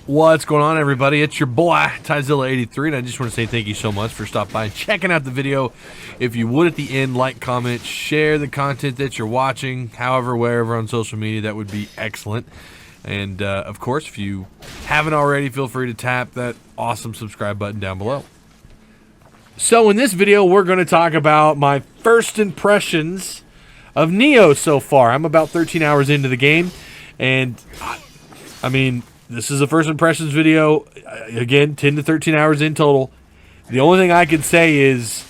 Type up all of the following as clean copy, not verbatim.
What's going on, everybody? It's your boy, Tyzilla83, and I just want to say thank you so much for stopping by and checking out the video. If you would, at the end, like, comment, share the content that you're watching, however, wherever on social media, that would be excellent. And, of course, if you haven't already, feel free to tap that awesome subscribe button down below. So, in this video, we're going to talk about my first impressions of Nioh so far. I'm about 13 hours into the game, and, I mean, this is a first impressions video. Again, 10 to 13 hours in total. The only thing I can say is,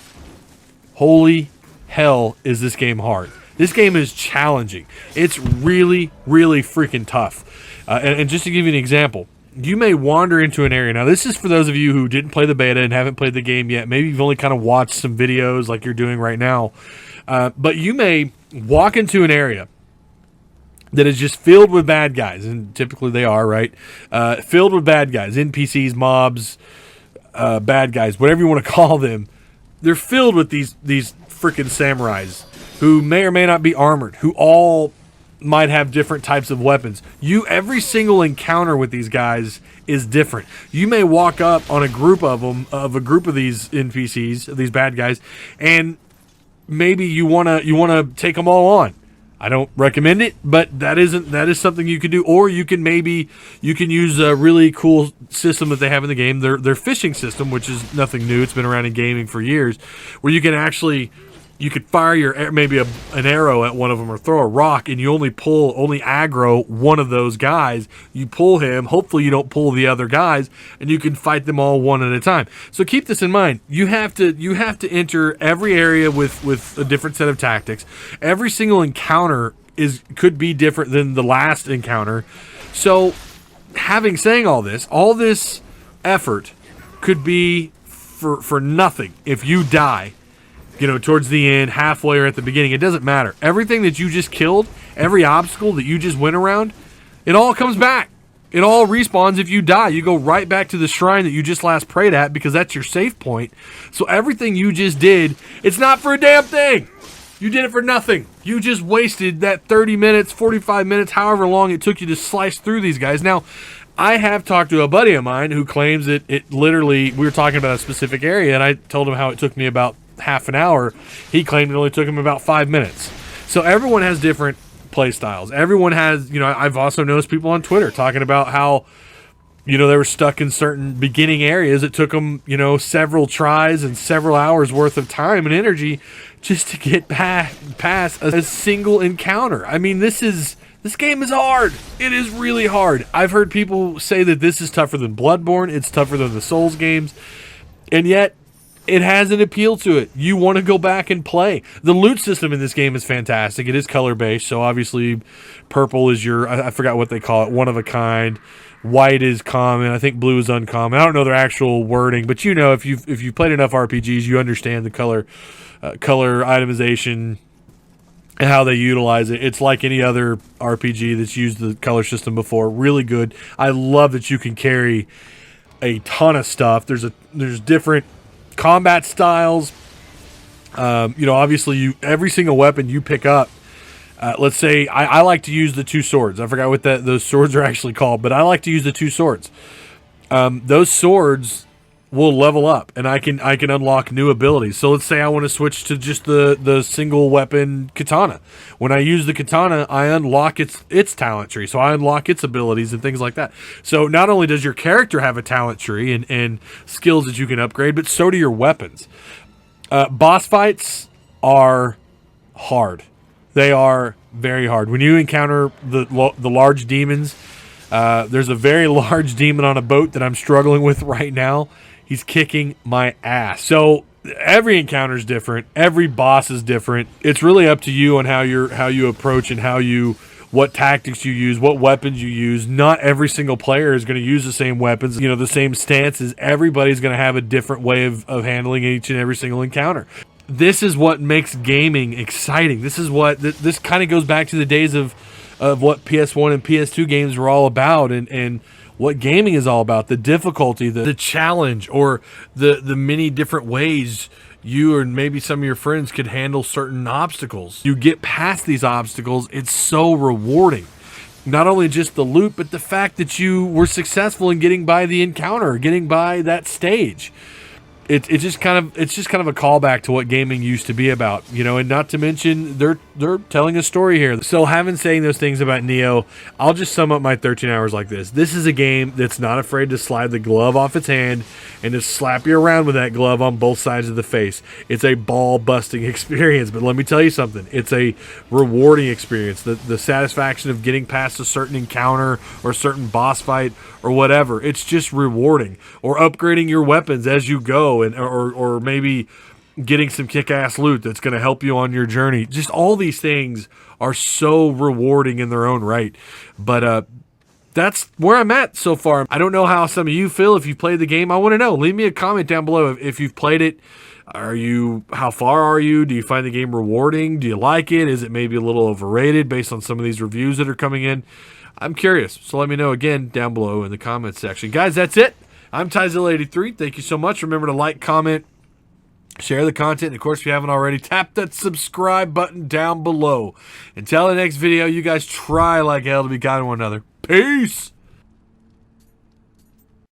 holy hell, is this game hard. This game is challenging. It's really, really freaking tough. And just to give you an example, you may wander into an area. Now, this is for those of you who didn't play the beta and haven't played the game yet. Maybe you've only kind of watched some videos like you're doing right now. But you may walk into an area that is just filled with bad guys, and typically they are, right? Filled with bad guys, NPCs, mobs, bad guys, whatever you want to call them. They're filled with these freaking samurais who may or may not be armored, who all might have different types of weapons. Every single encounter with these guys is different. You may walk up on a group of them, of these NPCs, of these bad guys, and maybe you wanna take them all on. I don't recommend it, but that is something you can do. Or you can use a really cool system that they have in the game, their fishing system, which is nothing new. It's been around in gaming for years, where you could fire maybe an arrow at one of them or throw a rock, and you only aggro one of those guys. You pull him. Hopefully you don't pull the other guys, and you can fight them all one at a time. So keep this in mind. You have to enter every area with a different set of tactics. Every single encounter could be different than the last encounter. So saying all this effort could be for nothing if you die. Towards the end, halfway, or at the beginning, it doesn't matter. Everything that you just killed, every obstacle that you just went around, it all comes back. It all respawns if you die. You go right back to the shrine that you just last prayed at, because that's your save point. So everything you just did, it's not for a damn thing. You did it for nothing. You just wasted that 30 minutes, 45 minutes, however long it took you to slice through these guys. Now, I have talked to a buddy of mine who claims that it literally, we were talking about a specific area, and I told him how it took me about half an hour. He claimed it only took him about 5 minutes. So everyone has different play styles. Everyone has, I've also noticed people on Twitter talking about how, they were stuck in certain beginning areas. It took them, several tries and several hours worth of time and energy just to get past a single encounter. I mean, this game is hard. It is really hard. I've heard people say that this is tougher than Bloodborne. It's tougher than the Souls games. And yet, it has an appeal to it. You want to go back and play. The loot system in this game is fantastic. It is color-based, so obviously purple is I forgot what they call it, one of a kind. White is common. I think blue is uncommon. I don't know their actual wording, but if you've played enough RPGs, you understand the color itemization and how they utilize it. It's like any other RPG that's used the color system before. Really good. I love that you can carry a ton of stuff. There's different combat styles. Obviously every single weapon you pick up, let's say I like to use the two swords. I forgot what those swords are actually called, but I like to use the two swords. Those swords will level up, and I can unlock new abilities. So let's say I want to switch to just the single weapon katana. When I use the katana, I unlock its talent tree. So I unlock its abilities and things like that. So not only does your character have a talent tree and skills that you can upgrade, but so do your weapons. Boss fights are hard. They are very hard. When you encounter the large demons, there's a very large demon on a boat that I'm struggling with right now. He's kicking my ass. So every encounter is different. Every boss is different. It's really up to you on how you approach and what tactics you use, what weapons you use. Not every single player is going to use the same weapons, the same stances. Everybody's going to have a different way of handling each and every single encounter. This is what makes gaming exciting. This kind of goes back to the days of what PS1 and PS2 games were all about, and what gaming is all about. The difficulty, the challenge, or the many different ways you or maybe some of your friends could handle certain obstacles. You get past these obstacles, it's so rewarding. not only just the loot, but the fact that you were successful in getting by the encounter, getting by that stage. It's just kind of a callback to what gaming used to be about, you know, and not to mention they're telling a story here. So having saying those things about Nioh, I'll just sum up my 13 hours like this. This is a game that's not afraid to slide the glove off its hand and to slap you around with that glove on both sides of the face. It's a ball-busting experience, but let me tell you something. It's a rewarding experience. The satisfaction of getting past a certain encounter or a certain boss fight or whatever. It's just rewarding. Or upgrading your weapons as you go, and or maybe getting some kick-ass loot that's going to help you on your journey. Just all these things are so rewarding in their own right. But that's where I'm at so far. I don't know how some of you feel if you've played the game. I want to know. Leave me a comment down below if you've played it. How far are you? Do you find the game rewarding? Do you like it? Is it maybe a little overrated based on some of these reviews that are coming in? I'm curious. So let me know again down below in the comments section. Guys, that's it. I'm Tyzilla83. Thank you so much. Remember to like, comment, share the content. And of course, if you haven't already, tap that subscribe button down below. Until the next video, you guys try like hell to be kind to one another. Peace.